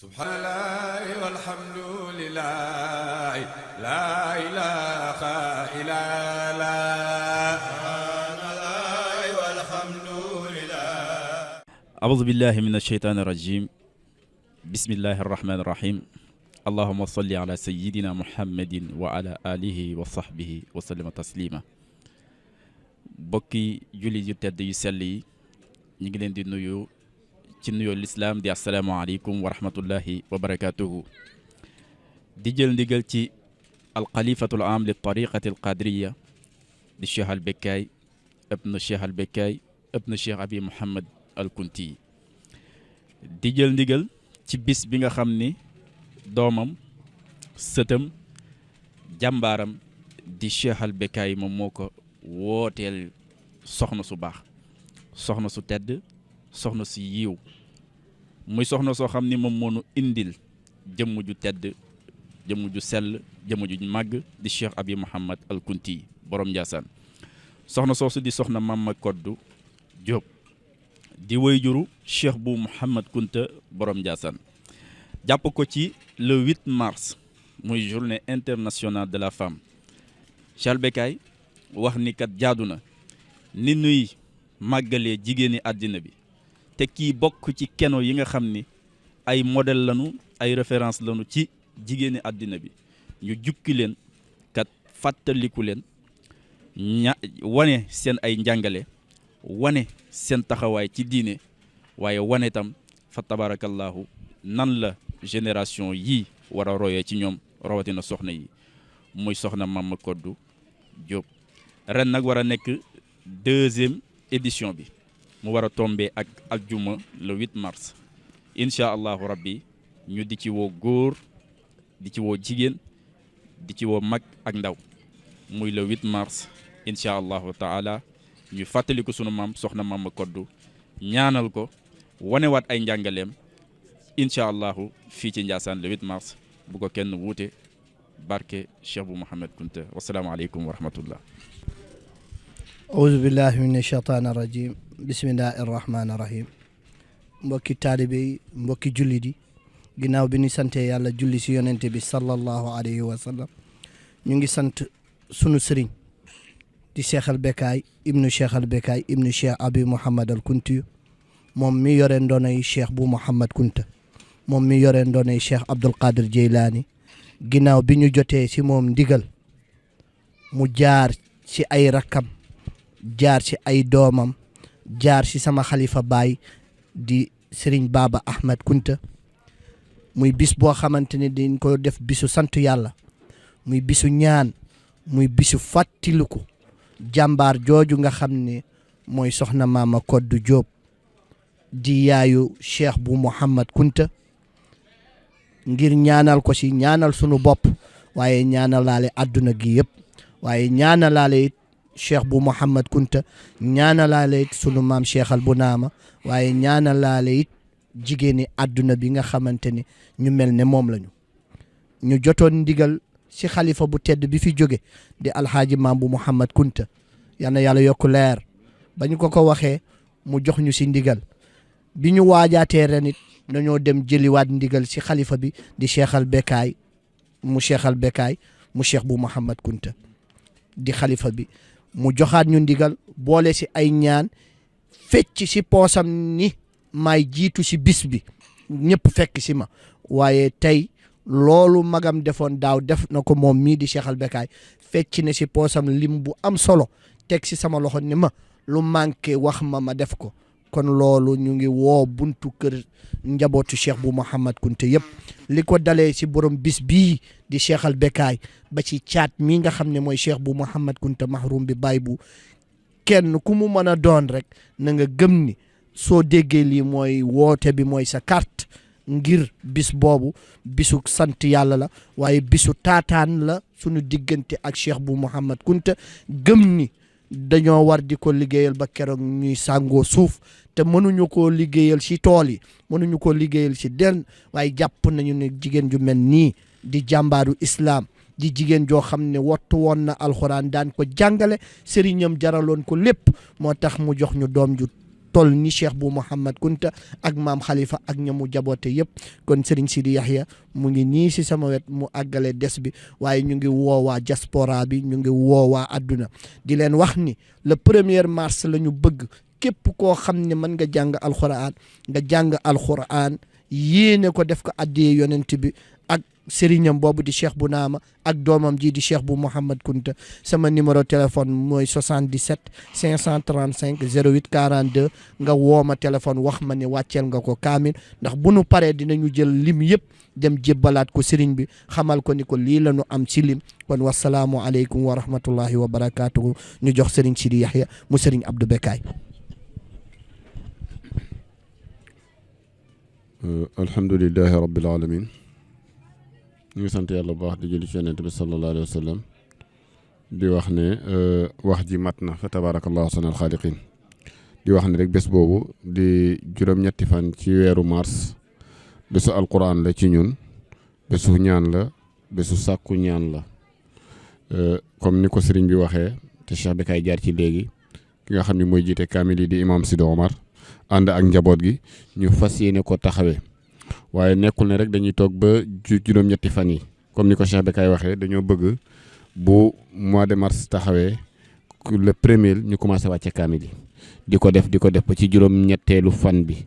subhanallah walhamdulillah la ilaha illallah subhanallah walhamdulillah a'udhu billahi minash shaitanir rajim bismillahir rahmanir rahim allahumma salli ala sayyidina muhammadin wa ala alihi wa sahbihi wa sallama taslima bokki jullit yu tedd yu sell yi ñu ngi leen di nuyu ci nuyoo lislaam di asalaamaaleykum wa rahmatullahi wa barakatuhu di jël ndigal ci alxalifatul am li tariqati alqadriya di cheikh al bekkaay ibnu cheikh al bekkaay ibnu cheikh abi muhammad al kunti di jël ndigal ci bis bi nga xam ni doomam sëtam jàmbaaram di cheikh al bekkaay moom moo ko wooteel soxna su baax soxna su tedd soxna su yiw muy soxna soo xam ni moom moo nu indil jëmm ju tedd jëmm ju sell jëmm ju màgg di cheikh abi muhammad al kunti borom Njaasaan soxna soosu di soxna Mama Koddu Jóob di wayjuru cheikh bu Muhammad Kunta borom Njaasaan jàpp ko ci le 8 mars muy journée internationale de la femme Cheikh Bekkaay wax ni kat jaadu na ni nuy màggalee jigéeni àddina bi te kii bokk ci keno yi nga xam ni ay modèle lañu ay référence lañu ci jigéeni àddina bi ñu jukki leen kat fàttaliku leen wane seen ay njàngale wane seen taxawaay ci diine waaye wane tam fa tabarakallahu nan la génération yii war a royee ci ñoom rawatina soxna yi muy soxna Mama Koddu Jóob ren nag war a nekk 2e édition bi mu war a tombé ak aljuma le 8 mars incha allahu rabbi ñu di ci woo góor di ci woo jigéen di ci woo mag ak ndaw muy le 8 mars incha allahu taala ñu fàttali ko sunu maam soxna Mama Koddu ñaanal ko wanewaat ay njàngaleem incha allahu fii ci Njaasaan le 8 mars bu ko kenn wuute barke Cheikh bu Mouhamed Kunta wasalaamaaleykum wa rahmatullah. auzu billahi min ashaytaani rajim bismillahi irrahmani rahim mbokki taalibe yi mbokki julli di ginnaaw bi ñu sante yàlla julli si yonente bi sallallahu alayhi wa sallam ñu ngi sant sunu sëriñ di cheikh al bekkaay ibnu cheikh al bekkaay ibnu cheikh abi muhammad al kunti moom mi yore ndoonay cheikh bu muhammad kunta moom mi yore ndoonay cheikh abdul qadir jeylaani ginnaaw bi ñu jotee si moom ndigal mu jaar ci ay rakkam jaar ci ay doomam jaar ci sama xalifa baay di Serigne Baba Ahmed Kunta muy bis boo xamante ne dañ ko def bisu sant yàlla muy bisu ñaan muy bisu fàttaliku jàmbaar jooju nga xam ne mooy soxna Mama Koddu Jóob di yaayu cheikh bu Muhammad Kunta ngir ñaanal ko ci ñaanal sunu bopp waaye ñaanalaale àdduna gi yëpp waaye ñaanalaale it cheikh bu Muhammad Kunta ñaanalaale it sunu maam cheikh al Bunaama waaye ñaanalaale it jigéeni àdduna bi nga xamante ni ñu mel ne moom lañu ñu jotoon ndigal ci xalifa bu tedd bi fi jóge di alxaaji maam bu Muhammad Kunta yal na yàlla yokku leer ba ñu ko waxee mu jox ñu ci ndigal bi ñu waajaatee ren it dañoo dem jëliwaat ndigal ci xalifa bi di cheikh al Bekkaay mu cheikh al Bekkaay mu cheikh bu Muhammad Kunta di xalifa bi mu joxaat ñu ndigal boole ci ay ñaan fecc ci poosam ni may jiitu ci bis bi ñëpp fekk ci ma waaye tey loolu magam defoon daaw def na ko moom mii di cheikh al Bekkaay fecc na ci poosam lim bu am solo teg ci sama loxo ni ma lu manqué wax ma def ko kon loolu ñu ngi woo buntu kër njabootu cheikh bu Muhammad Kunta yëpp li ko dalee ci borom bis bii di cheikh al Bekkaay ba ci caat mii nga xam ne mooy cheikh bu Muhammad Kunta mahrum bi baay bu kenn ku mu mën a doon rek na nga gëm ni soo déggee lii mooy woote bi mooy sa carte ngir bis boobu bisu sant yàlla la waaye bisu taataan la sunu diggante ak cheikh bu Muhammad Kunta gëm ni dañoo war di ko liggéeyal ba keroog ñuy sàngoo suuf te mënuñu koo liggéeyal ci tool yi mënuñu koo liggéeyal ci den waaye jàpp nañu ne jigéen ju mel nii di jàmbaaru islam di jigéen joo xam ne wattu woon na alxuraan daan ko jàngale sëriñam jaraloon ko lépp moo tax mu jox ñu doom ju toll ni Cheikh bu Mouhamad Kunta ak maam Khalifa ak ñamu jaboote yëpp kon Serigne Sidi Yahya mu ngi nii si sama wet mu àggale des bi waaye ñu ngi woowaa diaspora bi ñu ngi woowaa adduna di leen wax ni le 1er mars la ñu bëgg képp koo xam ne mën nga jàng alxuraan yéene ko def ko addiyee yonent bi ak sëriñam boobu di Cheikh bu Naama ak doomam ji di Cheikh bu Mouhamad Kunta sama numéro téléphone mooy 77 535 08 42 nga woo ma téléphone wax ma ne wàcceel nga ko kaamil ndax bu nu paree dinañu jël lim yëpp dem jébbalaat ko sëriñ bi xamal ko ni ko lii la ñu am ci lim kon wasalaamu aleykum wa rahmatullahi wa barakaatuhu ñu jox sëriñ Sidi Yahya mu sëriñ Abdou Bekkaay. alhamdulillahi rabbil alamin ñu ngi sant yàlla bu baax di julli ci yonent bi sallallahu alayhi wa sallam di wax ne wax ji mat na fa tabarakallahu ahsanal xaaliqin di wax ne rek bés boobu di juróom-ñetti fan ci weeru mars bésu alquran la ci ñun bésu ñaan la bésu sàkku ñaan la comme ni ko sëriñ bi waxee te Cheikh Bekkaay jaar ci léegi ki nga xam ne mooy jiite kaamil yi di imam Sido Omar ànd ak njaboot gi ñu fas yéene ko taxawee waaye nekkul ne rek dañuy toog ba juróom-ñetti fan yi comme ni ko Cheikh Bekkaay waxee dañoo bëgg bu mois de mars taxawee le premier ñu commencé wàcce kaamil yi di ko def ba ci juróom-ñetteelu fan bi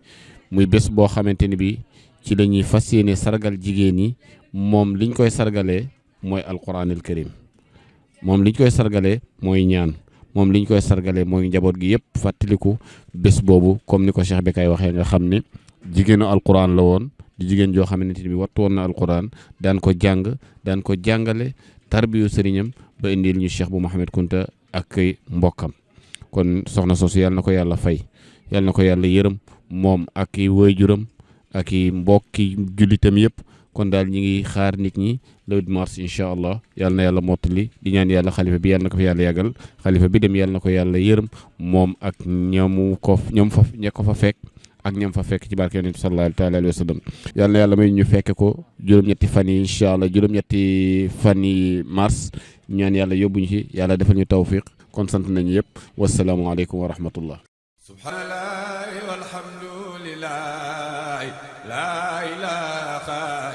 muy bés boo xamante ni bi ci la ñuy fas yéene sargal jigéen ñi moom liñ koy sargalee mooy alquranil karim moom liñ koy sargalee mooy ñaan moom liñ koy sargalee mooy njaboot gi yëpp fàttaliku bés boobu comme ni ko Cheikh Bekkaay waxee nga xam ne jigéenu alquran la woon di jigéen joo xamante ni bi wattu woon na alquran daan ko jàng daan ko jàngale tarbiyu sëriñam ba indil ñu Cheikh bu Mouhamad Kunta ak mbokkam kon soxna soosu yàlla na ko yàlla fay yàlla na ko yàlla yërëm moom ak i waajuram ak i mbokki jullitam yëpp kon daal ñi ngi xaar nit ñi le 8 mars incha allah yàlla na yàlla mottali di ñaan yàlla xalifa bi yàlla na ko fi yàlla yàggal xalifa bi dem yàlla na ko yàlla yërëm moom ak ñoom ko fa fekk ak ñam fa fekk ci barke yonent bi sallallahu alayhi wa sallam yàlla na yàlla may ñu fekk ko juróom-ñetti fan yi incha allah juróom-ñetti fan yi mars ñaan yàlla yóbbuñu ci yàlla defal ñu tawfiq kon sant nañu yëpp wasalaamualeykum wa rahmatullah subhanallahi walhamdulillahi la ilaha